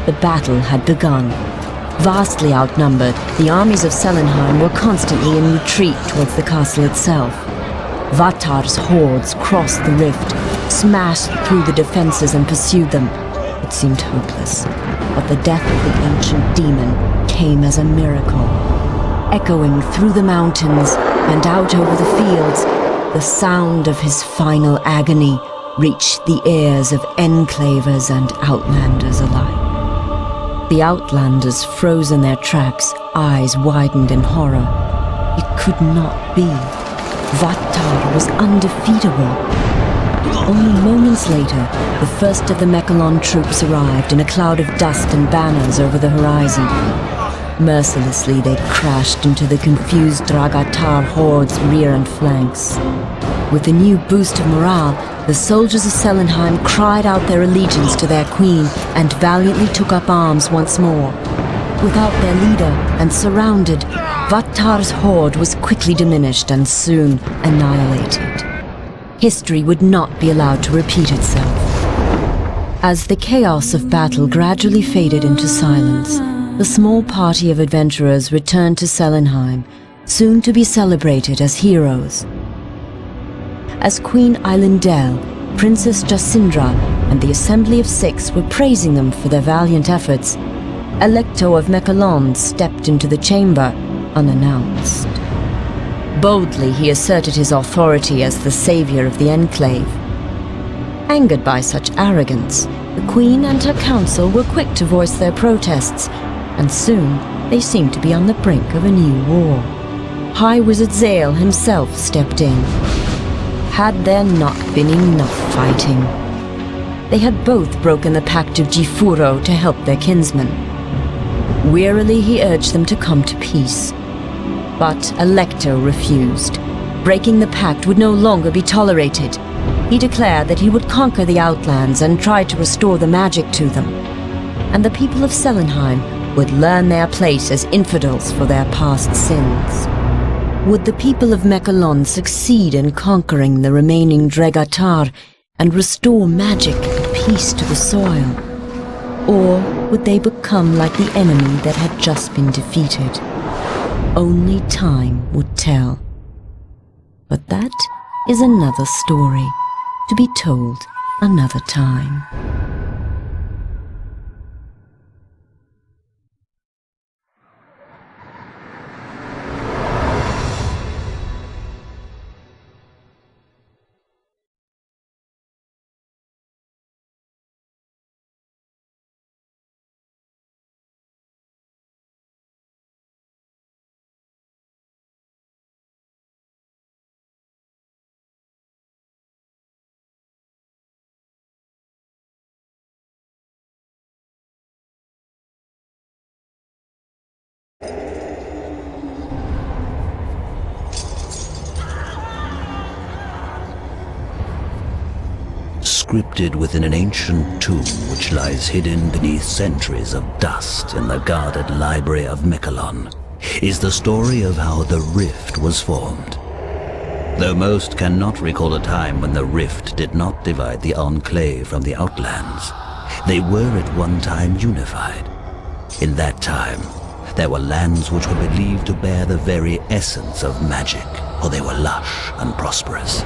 The battle had begun. Vastly outnumbered, the armies of Selenheim were constantly in retreat towards the castle itself. Vatar's hordes crossed the rift, smashed through the defenses and pursued them. It seemed hopeless, but the death of the ancient demon came as a miracle. Echoing through the mountains and out over the fields, the sound of his final agony reached the ears of Enclavers and Outlanders alike. The Outlanders froze in their tracks, eyes widened in horror. It could not be. Vatar was undefeatable. Only moments later, the first of the Mechalon troops arrived in a cloud of dust and banners over the horizon. Mercilessly, they crashed into the confused Dragatar horde's rear and flanks. With a new boost of morale, the soldiers of Selenheim cried out their allegiance to their queen and valiantly took up arms once more. Without their leader and surrounded, Vatar's horde was quickly diminished and soon annihilated. History would not be allowed to repeat itself. As the chaos of battle gradually faded into silence, the small party of adventurers returned to Selenheim, soon to be celebrated as heroes. As Queen Eilindel, Princess Jacindra, and the Assembly of Six were praising them for their valiant efforts, Electo of Mechalon stepped into the chamber unannounced. Boldly he asserted his authority as the savior of the Enclave. Angered by such arrogance, the Queen and her council were quick to voice their protests, and soon they seemed to be on the brink of a new war. High Wizard Zale himself stepped in. Had there not been enough fighting? They had both broken the pact of Jifuro to help their kinsman. Wearily he urged them to come to peace. But Electo refused. Breaking the pact would no longer be tolerated. He declared that he would conquer the Outlands and try to restore the magic to them. And the people of Selenheim would learn their place as infidels for their past sins. Would the people of Mechalon succeed in conquering the remaining Dragatar and restore magic and peace to the soil? Or would they become like the enemy that had just been defeated? Only time would tell. But that is another story, to be told another time. Scripted within an ancient tomb which lies hidden beneath centuries of dust in the guarded library of Mechalon, is the story of how the Rift was formed. Though most cannot recall a time when the Rift did not divide the Enclave from the Outlands, they were at one time unified. In that time, there were lands which were believed to bear the very essence of magic, for they were lush and prosperous.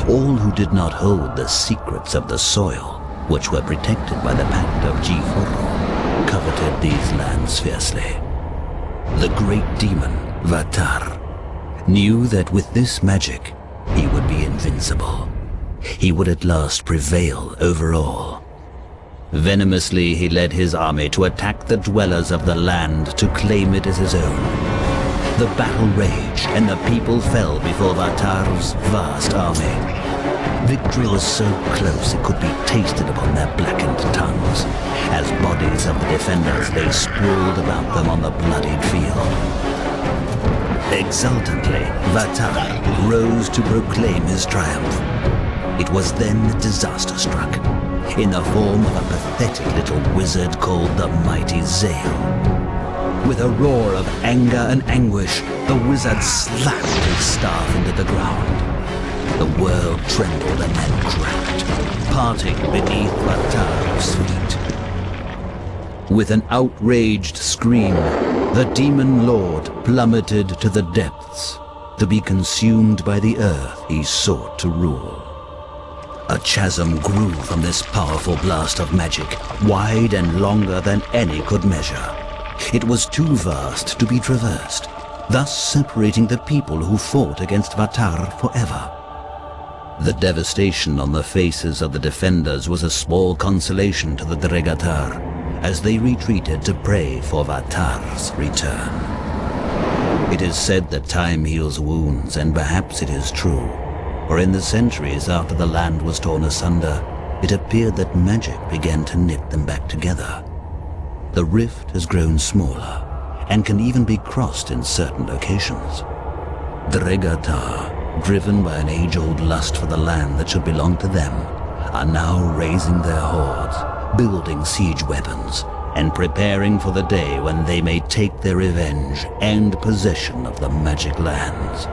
All who did not hold the secrets of the soil, which were protected by the Pact of Jifuro, coveted these lands fiercely. The great demon, Vatar, knew that with this magic, he would be invincible. He would at last prevail over all. Venomously, he led his army to attack the dwellers of the land to claim it as his own. The battle raged, and the people fell before Vatar's vast army. Victory was so close it could be tasted upon their blackened tongues. As bodies of the defenders lay sprawled about them on the bloodied field. Exultantly, Vatar rose to proclaim his triumph. It was then that disaster struck, in the form of a pathetic little wizard called the Mighty Zale. With a roar of anger and anguish, the wizard slapped his staff into the ground. The world trembled and then cracked, parting beneath Vatar's feet. With an outraged scream, the demon lord plummeted to the depths to be consumed by the earth he sought to rule. A chasm grew from this powerful blast of magic, wide and longer than any could measure. It was too vast to be traversed, thus separating the people who fought against Vatar forever. The devastation on the faces of the defenders was a small consolation to the Dregatar as they retreated to pray for Vatar's return. It is said that time heals wounds, and perhaps it is true. For in the centuries after the land was torn asunder, it appeared that magic began to knit them back together. The rift has grown smaller, and can even be crossed in certain locations. The Dregatar, driven by an age-old lust for the land that should belong to them, are now raising their hordes, building siege weapons, and preparing for the day when they may take their revenge and possession of the magic lands.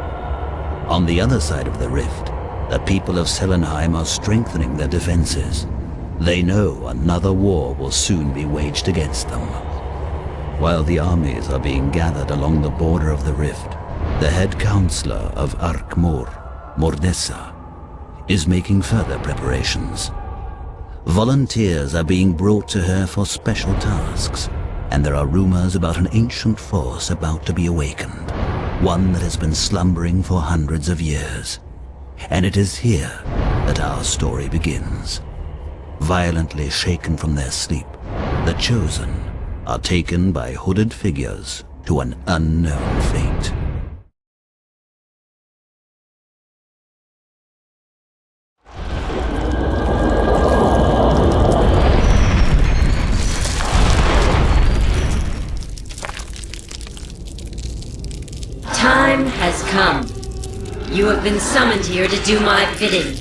On the other side of the rift, the people of Selenheim are strengthening their defenses. They know another war will soon be waged against them. While the armies are being gathered along the border of the rift, the head counselor of Arkmur, Mordessa, is making further preparations. Volunteers are being brought to her for special tasks, and there are rumors about an ancient force about to be awakened, one that has been slumbering for hundreds of years. And it is here that our story begins. Violently shaken from their sleep, the Chosen are taken by hooded figures to an unknown fate. Time has come. You have been summoned here to do my bidding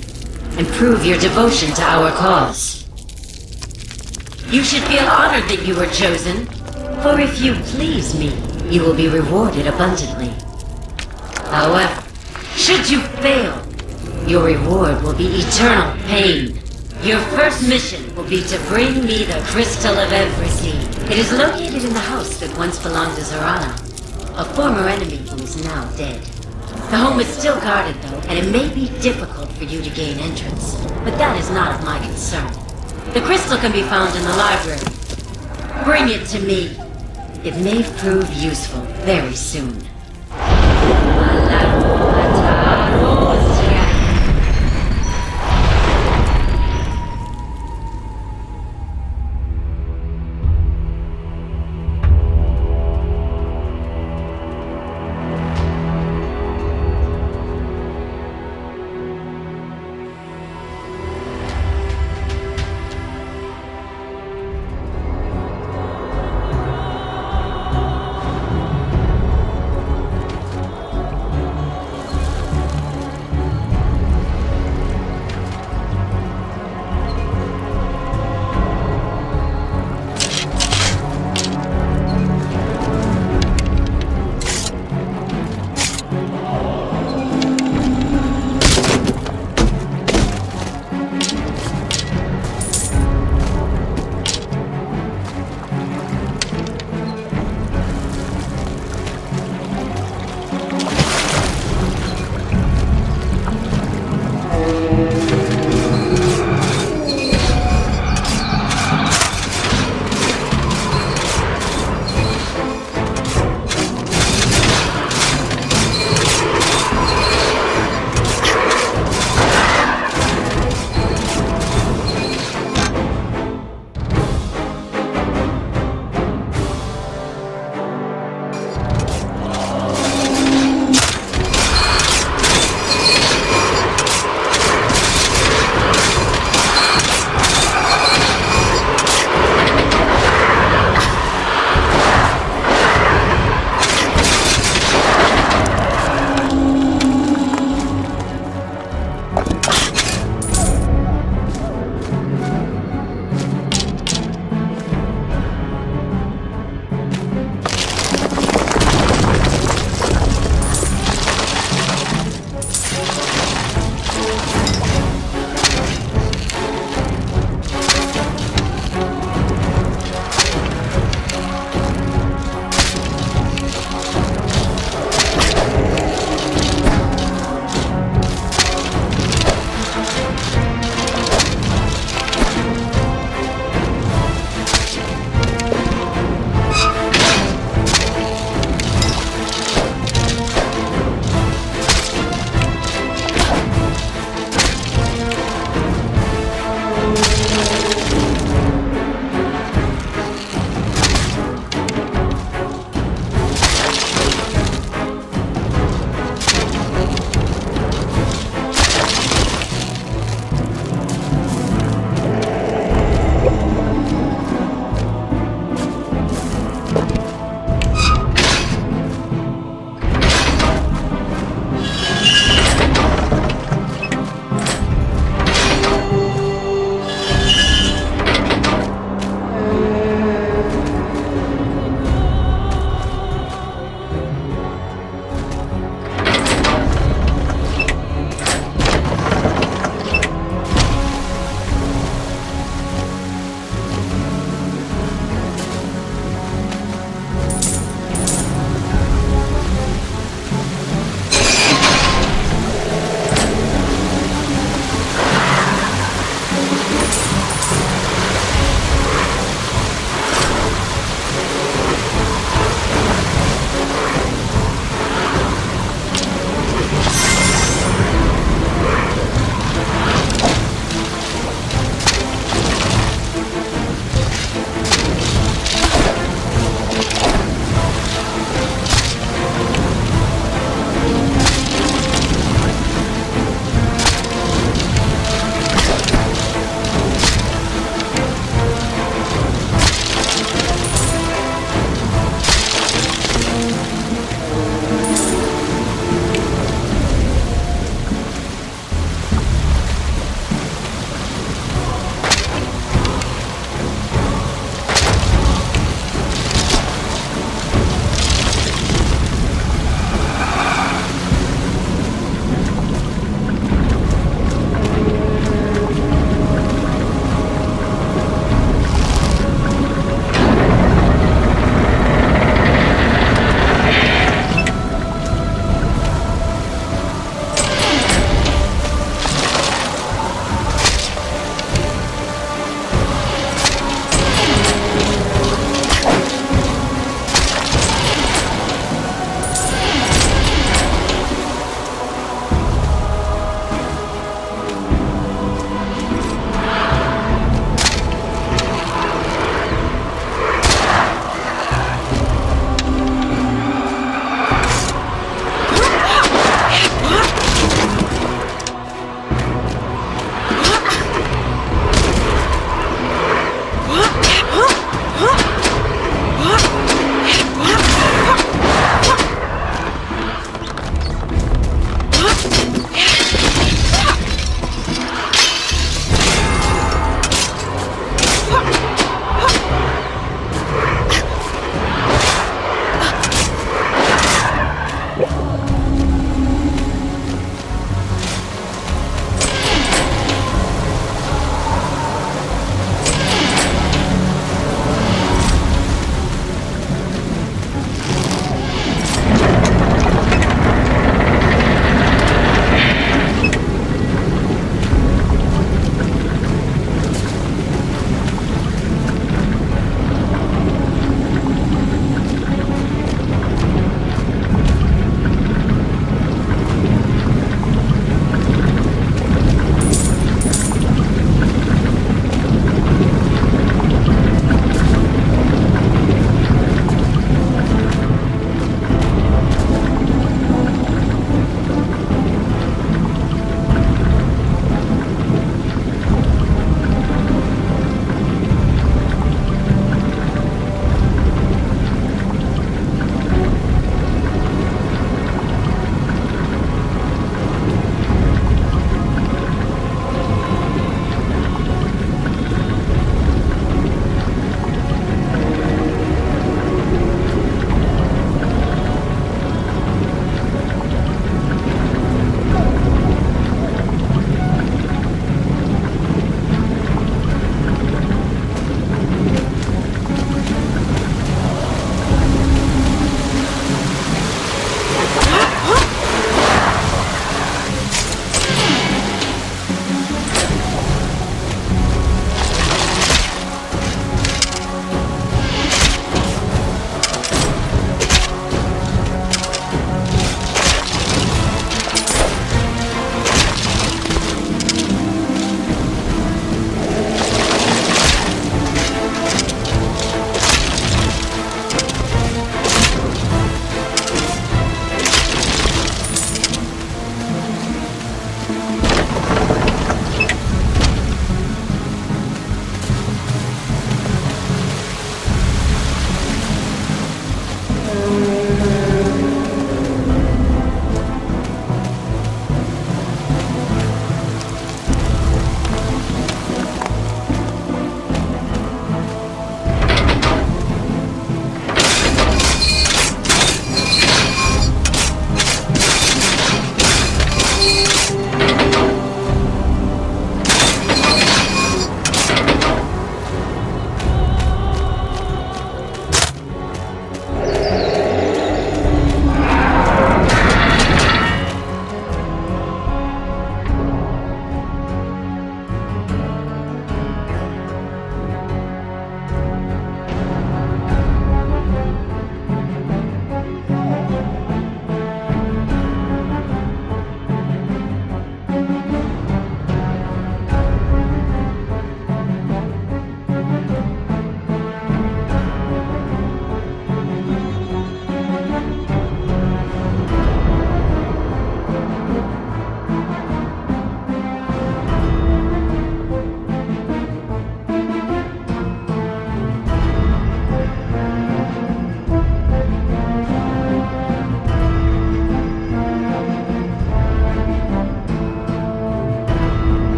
and prove your devotion to our cause. You should feel honored that you were chosen, for if you please me, you will be rewarded abundantly. However, should you fail, your reward will be eternal pain. Your first mission will be to bring me the Crystal of Eversea. It is located in the house that once belonged to Zorana, a former enemy who is now dead. The home is still guarded, though, and it may be difficult for you to gain entrance, but that is not of my concern. The crystal can be found in the library. Bring it to me. It may prove useful very soon.